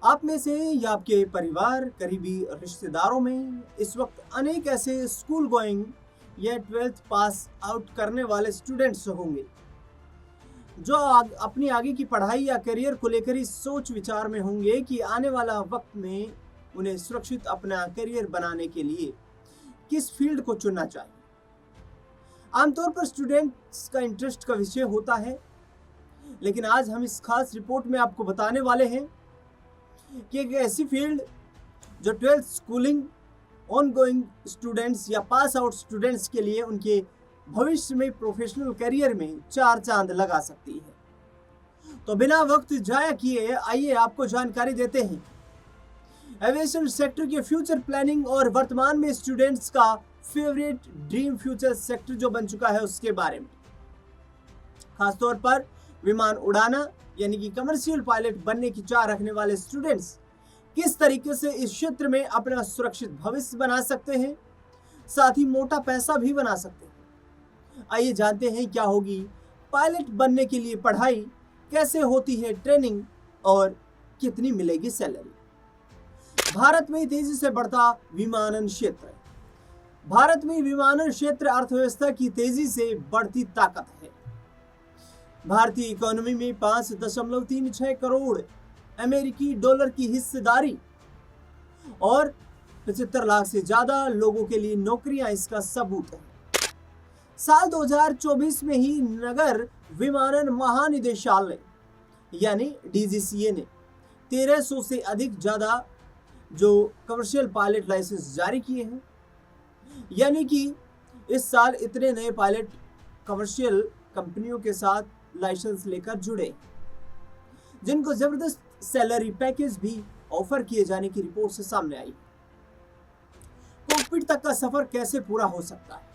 आप में से या आपके परिवार, करीबी रिश्तेदारों में इस वक्त अनेक ऐसे स्कूल गोइंग या 12th पास आउट करने वाले स्टूडेंट्स होंगे जो अपनी आगे की पढ़ाई या करियर को लेकर इस सोच विचार में होंगे कि आने वाला वक्त में उन्हें सुरक्षित अपना करियर बनाने के लिए किस फील्ड को चुनना चाहिए। आमतौर पर स्टूडेंट्स का इंटरेस्ट का विषय होता है, लेकिन आज हम इस खास रिपोर्ट में आपको बताने वाले हैं कि एक ऐसी फील्ड जो 12th schooling on going students या पास आउट स्टूडेंट्स के लिए उनके भविष्य में प्रोफेशनल करियर में चार चांद लगा सकती है। तो बिना वक्त जाया किए आइए आपको जानकारी देते हैं एविएशन सेक्टर के फ्यूचर प्लानिंग और वर्तमान में स्टूडेंट्स का फेवरेट ड्रीम फ्यूचर सेक्टर जो बन चुका है उसके बारे में। खासतौर पर विमान उड़ाना यानी कि कमर्शियल पायलट बनने की चाह रखने वाले स्टूडेंट्स किस तरीके से इस क्षेत्र में अपना सुरक्षित भविष्य बना सकते हैं, साथ ही मोटा पैसा भी बना सकते हैं। आइए जानते हैं क्या होगी पायलट बनने के लिए पढ़ाई, कैसे होती है ट्रेनिंग और कितनी मिलेगी सैलरी। भारत में तेजी से बढ़ता विमानन क्षेत्र। भारत में विमानन क्षेत्र अर्थव्यवस्था की तेजी से बढ़ती ताकत है। भारतीय इकोनॉमी में 5.36 करोड़ अमेरिकी डॉलर की हिस्सेदारी और 75 लाख से ज्यादा लोगों के लिए नौकरियां इसका सबूत है। साल 2024 में ही नगर विमानन महानिदेशालय यानी डीजीसीए ने 1300 से अधिक ज्यादा जो कमर्शियल पायलट लाइसेंस जारी किए हैं, यानी कि इस साल इतने नए पायलट कमर्शियल कंपनियों के साथ लाइसेंस लेकर जुड़े, जिनको जबरदस्त सैलरी पैकेज भी ऑफर किए जाने की रिपोर्ट से सामने आई। कॉकपिट तक का सफर कैसे पूरा हो सकता है?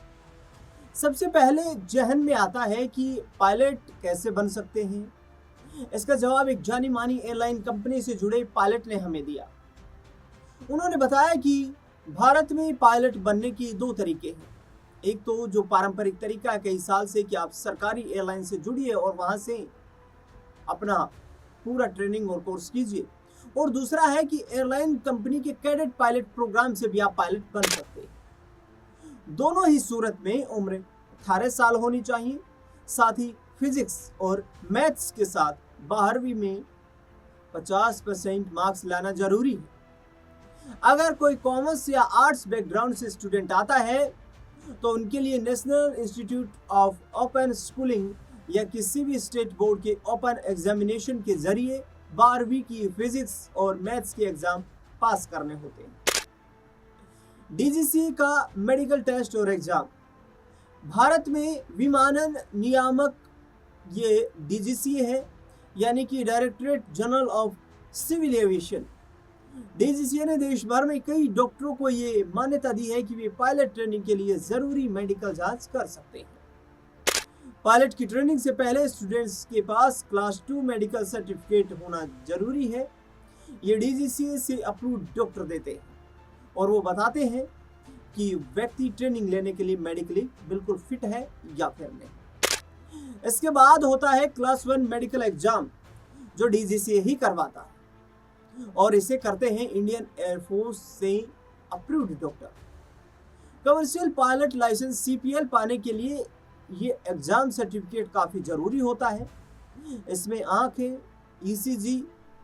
सबसे पहले जहन में आता है कि पायलट कैसे बन सकते हैं। इसका जवाब एक जानी मानी एयरलाइन कंपनी से जुड़े पायलट ने हमें दिया। उन्होंने बताया कि भारत में पायलट बनने के दो तरीके हैं। एक तो जो पारंपरिक तरीका है कई साल से कि आप सरकारी एयरलाइन से जुड़िए और वहां से अपना पूरा ट्रेनिंग और कोर्स कीजिए, और दूसरा है कि एयरलाइन कंपनी के कैडेट पायलट प्रोग्राम से भी आप पायलट बन सकते हैं। दोनों ही सूरत में उम्र 18 साल होनी चाहिए। साथ ही फिजिक्स और मैथ्स के साथ 12वीं में 50% मार्क्स लाना जरूरी है। अगर कोई कॉमर्स या आर्ट्स बैकग्राउंड से स्टूडेंट आता है तो उनके लिए national institute of open schooling या किसी भी स्टेट बोर्ड के ओपन एग्जामिनेशन के जरिए 12वीं की फिजिक्स और मैथ्स के एग्जाम पास करने होते हैं। डीजीसी का मेडिकल टेस्ट और एग्जाम। भारत में विमानन नियामक ये डीजीसी है, यानी कि directorate general of civil aviation. DGCA ने देश भर में कई डॉक्टरों को ये मान्यता दी है कि वे पायलट ट्रेनिंग के लिए जरूरी मेडिकल जांच कर सकते हैं। पायलट की ट्रेनिंग से पहले स्टूडेंट्स के पास क्लास 2 मेडिकल सर्टिफिकेट होना जरूरी है। ये डीजीसीए से अप्रूव्ड डॉक्टर देते हैं और वो बताते हैं कि व्यक्ति ट्रेनिंग लेने के लिए मेडिकली बिल्कुल फिट है या फिर नहीं। इसके बाद होता है क्लास 1 मेडिकल एग्जाम, जो डीजीसीए ही करवाता है और इसे करते हैं इंडियन एयरफोर्स से approved doctor. Commercial pilot licence CPL पाने के लिए ये एग्जाम सर्टिफिकेट काफी जरूरी होता है। इसमें आंखें, ईसीजी,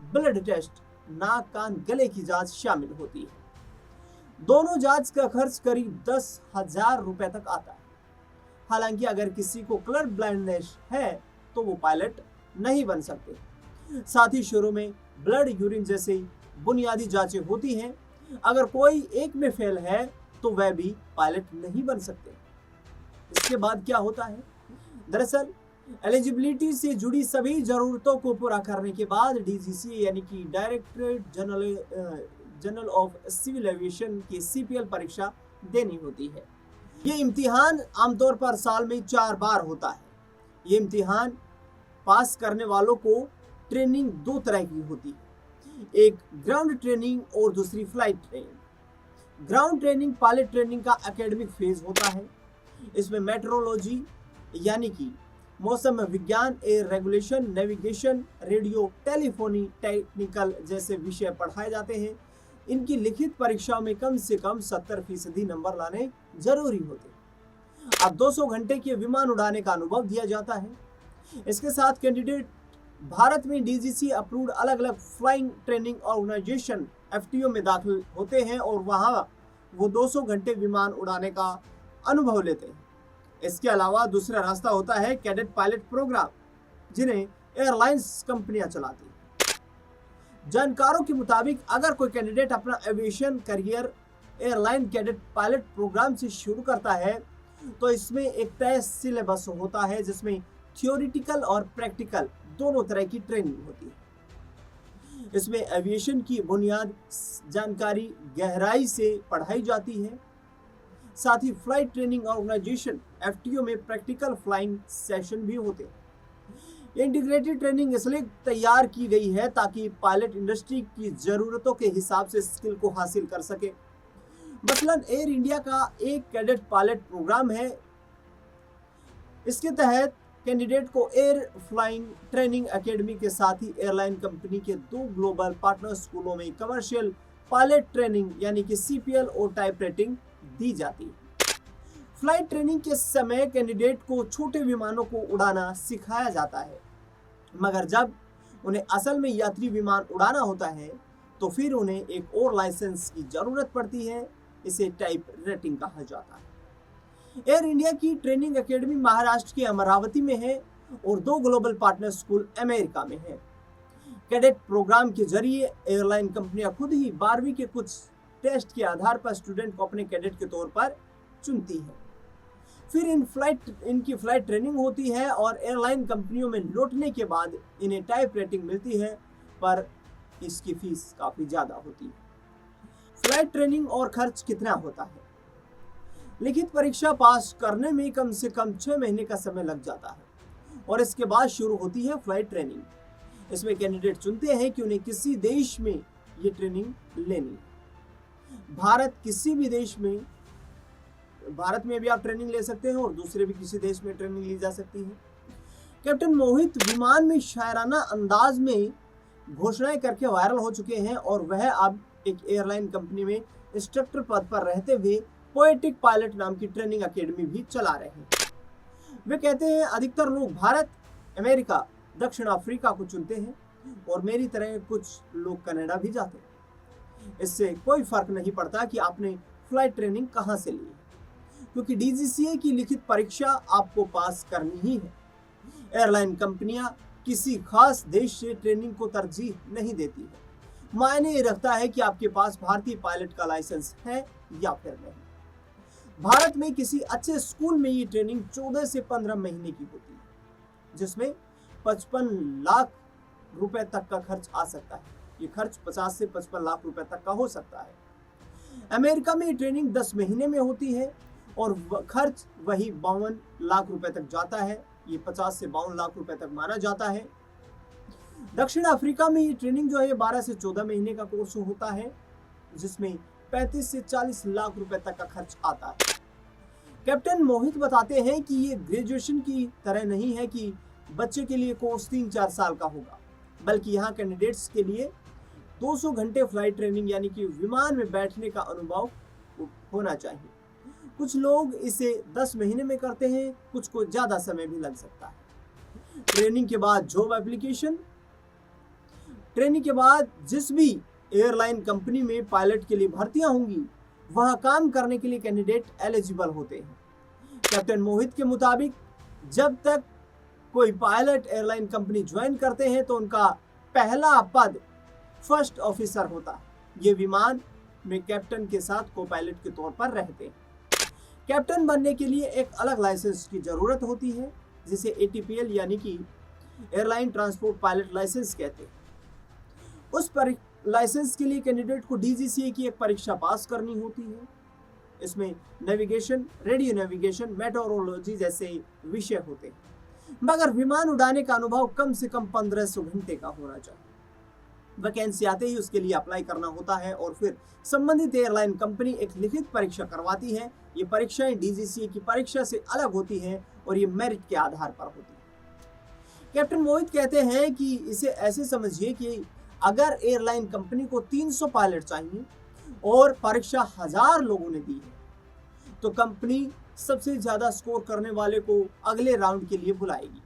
ब्लड टेस्ट, नाक, कान, गले की जांच शामिल होती है। दोनों जांच का खर्च करीब 10,000 रुपए तक आता है। हालांकि अगर किसी को कलर ब्लाइंडनेस है तो वो पायलट नहीं बन सकते। साथ ही शुरू में ब्लड, यूरिन जैसे बुनियादी जांचें होती हैं। अगर कोई एक में फेल है तो वह भी पायलट नहीं बन सकते। इसके बाद क्या होता है? दरअसल एलिजिबिलिटी से जुड़ी सभी जरूरतों को पूरा करने के बाद डीजीसी यानी कि directorate general of civil aviation की सीपीएल परीक्षा देनी होती है। ये इम्तिहान आमतौर पर साल में 4 बार होता है। ये इम्तिहान पास करने वालों को ट्रेनिंग 2 तरह की होती है, एक ग्राउंड ट्रेनिंग और दूसरी flight training. Ground training pilot training का एकेडमिक फेज होता है। इसमें मेट्रोलॉजी यानी कि मौसम विज्ञान, air regulation, navigation, radio telephony, technical जैसे विषय पढ़ाए जाते हैं। इनकी लिखित परीक्षाओं में कम से कम 70% नंबर लाने जरूरी होते हैं। अब 200 घंटे के विमान उड़ाने का अनुभव दिया जाता है। इसके साथ कैंडिडेट भारत में डीजीसी अप्रूव्ड अलग अलग फ्लाइंग ट्रेनिंग ऑर्गेनाइजेशन एफटीओ में दाखिल होते हैं और वहां वो 200 घंटे विमान उड़ाने का अनुभव लेते हैं। इसके अलावा दूसरा रास्ता होता है कैडेट पायलट प्रोग्राम, जिन्हें एयरलाइंस कंपनियां चलाती हैं। जानकारों के मुताबिक अगर कोई कैंडिडेट अपना aviation career airline cadet pilot programme से शुरू करता है तो इसमें एक तय सिलेबस होता है जिसमें थियोरिटिकल और प्रैक्टिकल दोनों तरह की ट्रेनिंग होती है। इसमें एविएशन की बुनियाद जानकारी गहराई से पढ़ाई जाती है। साथ ही फ्लाइट ट्रेनिंग ऑर्गेनाइजेशन एफटीओ में प्रैक्टिकल फ्लाइंग सेशन भी होते हैं। इंटीग्रेटेड ट्रेनिंग इसलिए तैयार की गई है ताकि पायलट इंडस्ट्री की जरूरतों के हिसाब से स्किल को हासिल कर सके। मसलन एयर इंडिया का एक कैडेट पायलट प्रोग्राम है। इसके तहत कैंडिडेट को एयर फ्लाइंग ट्रेनिंग एकेडमी के साथ ही एयरलाइन कंपनी के 2 ग्लोबल पार्टनर स्कूलों में कमर्शियल पायलट ट्रेनिंग यानी कि सीपीएल और टाइप रेटिंग दी जाती है। फ्लाइट ट्रेनिंग के समय कैंडिडेट को छोटे विमानों को उड़ाना सिखाया जाता है, मगर जब उन्हें असल में यात्री विमान उड़ाना होता है तो फिर उन्हें एक और लाइसेंस की जरूरत पड़ती है। इसे टाइप रेटिंग कहा जाता है। एयर इंडिया की ट्रेनिंग एकेडमी महाराष्ट्र के अमरावती में है और 2 ग्लोबल पार्टनर स्कूल अमेरिका में है। कैडेट प्रोग्राम के जरिए एयरलाइन कंपनियां खुद ही 12वीं के कुछ टेस्ट के आधार पर स्टूडेंट को अपने कैडेट के तौर पर चुनती है। फिर इनकी फ्लाइट ट्रेनिंग होती है और एयरलाइन कंपनियों में लौटने के बाद इन्हें टाइप रेटिंग मिलती है, पर इसकी फीस काफी ज्यादा होती है। फ्लाइट ट्रेनिंग और खर्च कितना होता है? लिखित परीक्षा पास करने में कम से कम 6 महीने का समय लग जाता है और इसके बाद शुरू होती है फ्लाइट ट्रेनिंग। इसमें कैंडिडेट चुनते हैं कि उन्हें किसी देश में ये ट्रेनिंग लेनी है। भारत में भी आप ट्रेनिंग ले सकते हैं और दूसरे भी किसी देश में ट्रेनिंग ली जा सकती है। कैप्टन मोहित विमान में शायराना अंदाज में घोषणाएं करके वायरल हो चुके हैं और वह अब एक एयरलाइन कंपनी में इंस्ट्रक्टर पद पर रहते हुए पोएटिक पायलट नाम की ट्रेनिंग एकेडमी भी चला रहे हैं। वे कहते हैं अधिकतर लोग भारत, अमेरिका, दक्षिण अफ्रीका को चुनते हैं और मेरी तरह कुछ लोग कनाडा भी जाते हैं। इससे कोई फर्क नहीं पड़ता कि आपने फ्लाइट ट्रेनिंग कहां से ली है, क्योंकि डीजीसीए की लिखित परीक्षा आपको पास करनी ही है। एयरलाइन कंपनियां किसी खास देश से ट्रेनिंग को तरजीह नहीं देती है। मायने ये रखता है कि आपके पास भारतीय पायलट का लाइसेंस है या फिर नहीं। भारत में किसी अच्छे स्कूल में ये ट्रेनिंग 14 से 15 महीने की होती है, जिसमें 55 लाख रुपए तक का खर्च आ सकता है। ये खर्च 50 से 55 लाख रुपए तक का हो सकता है। अमेरिका में ये ट्रेनिंग 10 महीने में होती है और खर्च वही 52 लाख रुपए तक जाता है। ये 50 से 52 लाख रुपए तक माना जाता है। दक्षिण अफ्रीका में ये ट्रेनिंग जो है 12 से 14 महीने का कोर्स होता है, जिसमें 35 से 40 लाख रुपए तक का खर्च आता है। कैप्टन मोहित बताते हैं कि ये ग्रेजुएशन की तरह नहीं है कि बच्चे के लिए कोर्स 3-4 साल का होगा, बल्कि यहाँ कैंडिडेट्स के लिए 200 घंटे फ्लाइट ट्रेनिंग यानी कि विमान में बैठने का अनुभव होना चाहिए। कुछ लोग इसे 10 महीने में करते हैं, कुछ को ज्यादा समय भी लग सकता है। ट्रेनिंग के बाद जॉब एप्लीकेशन। ट्रेनिंग के बाद जिस भी एयरलाइन कंपनी में पायलट के लिए भर्तियां होंगी, वहां काम करने के लिए कैंडिडेट एलिजिबल होते हैं। कैप्टन मोहित के मुताबिक जब तक कोई पायलट एयरलाइन कंपनी ज्वाइन करते हैं तो उनका पहला पद फर्स्ट ऑफिसर होता है। ये विमान में कैप्टन के साथ को पायलट के तौर पर रहते हैं। कैप्टन बनने के लिए एक अलग लाइसेंस की जरूरत होती है, जिसे ATPL यानी कि एयरलाइन ट्रांसपोर्ट पायलट लाइसेंस कहते हैं। उस पर लाइसेंस के लिए कैंडिडेट को DGCA की एक परीक्षा पास करनी होती है। इसमें नेविगेशन, रेडियो नेविगेशन, मेट्रोलॉजी जैसे विषय होते हैं, मगर विमान उड़ाने का अनुभव कम से कम 1500 घंटे का होना चाहिए। वैकेंसी आते ही उसके लिए अप्लाई करना होता है और फिर संबंधित एयरलाइन कंपनी एक लिखित परीक्षा करवाती है। ये परीक्षाएं DGCA की परीक्षा से अलग होती हैं और ये मेरिट के आधार पर होती है। कैप्टन मोहित कहते हैं कि इसे ऐसे समझिए कि अगर एयरलाइन कंपनी को 300 पायलट चाहिए और परीक्षा 1000 लोगों ने दी है, तो कंपनी सबसे ज्यादा स्कोर करने वाले को अगले राउंड के लिए बुलाएगी।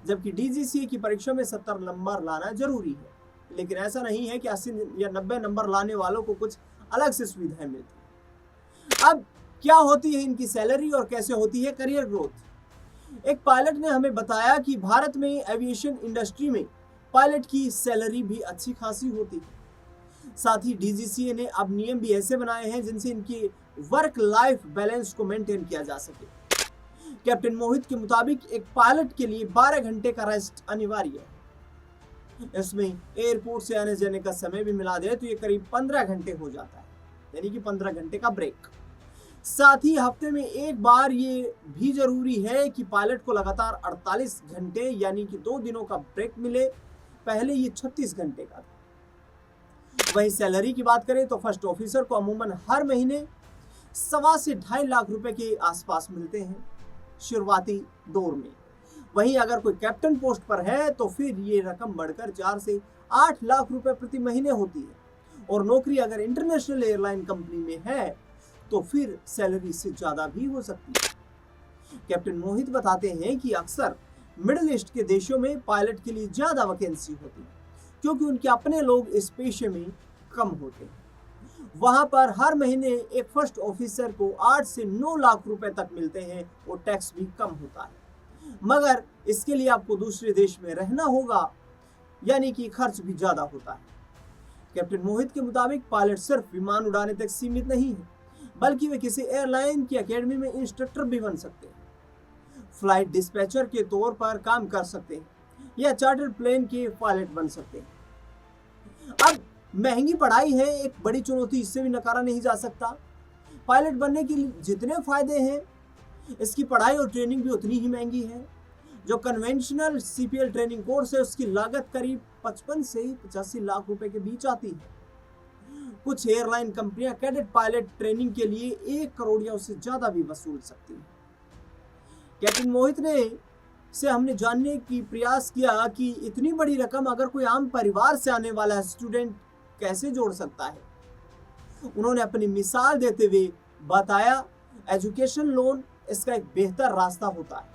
जबकि डीजीसीए की परीक्षा में 70 नंबर लाना जरूरी है, लेकिन ऐसा नहीं है कि 80 या 90 नंबर लाने वालों को कुछ अलग से सुविधाएं मिलती। अब क्या होती है इनकी सैलरी और कैसे होती है करियर ग्रोथ। एक पायलट ने हमें बताया कि भारत में एविएशन इंडस्ट्री में पायलट की सैलरी भी अच्छी खासी होती है। साथ ही डीजीसीए ने अब नियम भी ऐसे बनाए हैं जिनसे इनकी वर्क लाइफ बैलेंस को मेंटेन किया जा सके। कैप्टन मोहित के मुताबिक एक पायलट के लिए 12 घंटे का रेस्ट अनिवार्य है। इसमें एयरपोर्ट से आने जाने का समय भी मिला दे तो ये करीब 15 घंटे हो जाता है, यानी कि 15 घंटे का ब्रेक। साथ ही हफ्ते में एक बार ये भी जरूरी है कि पायलट को लगातार 48 घंटे यानी कि 2 दिनों का ब्रेक मिले। पहले ये 36 घंटे का था। वहीं सैलरी की बात करें तो फर्स्ट ऑफिसर को अमूमन हर महीने 1.25 से 2.5 लाख रुपए के आसपास मिलते हैं शुरुआती दौर में। वहीं अगर कोई कैप्टन पोस्ट पर है तो फिर ये रकम बढ़कर 4 से 8 लाख रुपए प्रति महीने होती है, और नौकरी अगर इंटरनेशनल एयरलाइन कंपनी में है तो फिर सैलरी से ज्यादा भी हो सकती है। कैप्टन मोहित बताते हैं कि अक्सर मिडिल ईस्ट के देशों में पायलट के लिए ज्यादा वैकेंसी होती है, क्योंकि उनके अपने लोग इस पेशे में कम होते हैं। वहां पर हर महीने एक फर्स्ट ऑफिसर को 8 से 9 लाख रुपए तक मिलते हैं और टैक्स भी कम होता है, मगर इसके लिए आपको दूसरे देश में रहना होगा, यानी कि खर्च भी ज्यादा होता है। कैप्टन मोहित के मुताबिक पायलट सिर्फ विमान उड़ाने तक सीमित नहीं है, बल्कि वे किसी एयरलाइन की एकेडमी में इंस्ट्रक्टर भी बन सकते हैं, फ्लाइट डिस्पैचर के तौर पर काम कर सकते हैं या चार्टर प्लेन के पायलट बन सकते हैं। अब महंगी पढ़ाई है एक बड़ी चुनौती, इससे भी नकारा नहीं जा सकता। पायलट बनने के जितने फायदे हैं, इसकी पढ़ाई और ट्रेनिंग भी उतनी ही महंगी है। जो कन्वेंशनल सीपीएल ट्रेनिंग कोर्स है उसकी लागत करीब 55 से 85 लाख रुपए के बीच आती है। कुछ एयरलाइन कंपनियां कैडेट पायलट ट्रेनिंग के लिए 1 करोड़ या उससे ज्यादा भी वसूल सकती हैं। कैप्टन मोहित से हमने जानने की प्रयास किया कि इतनी बड़ी रकम अगर कोई आम परिवार से आने वाला स्टूडेंट कैसे जोड़ सकता है। उन्होंने अपनी मिसाल देते हुए बताया, एजुकेशन लोन इसका एक बेहतर रास्ता होता है।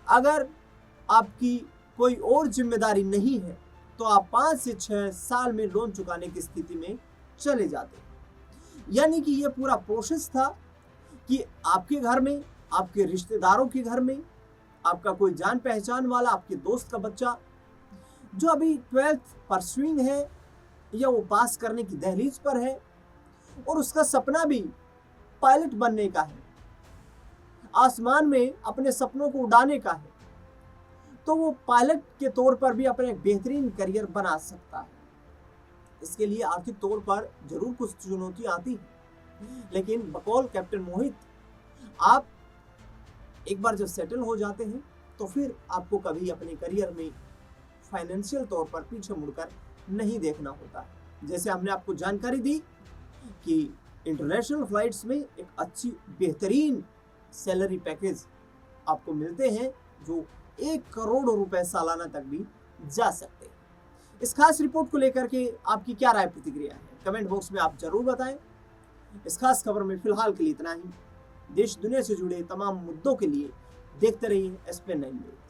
अगर आपकी कोई और जिम्मेदारी नहीं है तो आप 5 से 6 साल में लोन चुकाने की स्थिति में चले जाते हैं। यानी कि यह पूरा प्रोसेस था कि आपके घर में, आपके रिश्तेदारों के घर में, आपका कोई जान पहचान वाला, आपके दोस्त का बच्चा जो अभी 12th परस्यूइंग है या वो पास करने की दहलीज पर है और उसका सपना भी पायलट बनने का है, आसमान में अपने सपनों को उड़ाने का है, तो वो पायलट के तौर पर भी अपना एक बेहतरीन करियर बना सकता है। इसके लिए आर्थिक तौर पर जरूर कुछ चुनौती आती है, लेकिन बकौल कैप्टन मोहित, आप एक बार जब सेटल हो जाते हैं तो फिर आपको कभी अपने करियर में फाइनेंशियल तौर पर पीछे मुड़कर नहीं देखना होता। जैसे हमने आपको जानकारी दी कि इंटरनेशनल फ्लाइट्स में एक अच्छी बेहतरीन सैलरी पैकेज आपको मिलते हैं जो 1 करोड़ रुपए सालाना तक भी जा सकते हैं। इस खास रिपोर्ट को लेकर के आपकी क्या राय प्रतिक्रिया है, कमेंट बॉक्स में आप जरूर बताएं। इस खास खबर में फिलहाल के लिए इतना ही। देश दुनिया से जुड़े तमाम मुद्दों के लिए देखते रहिए SPN9 न्यूज।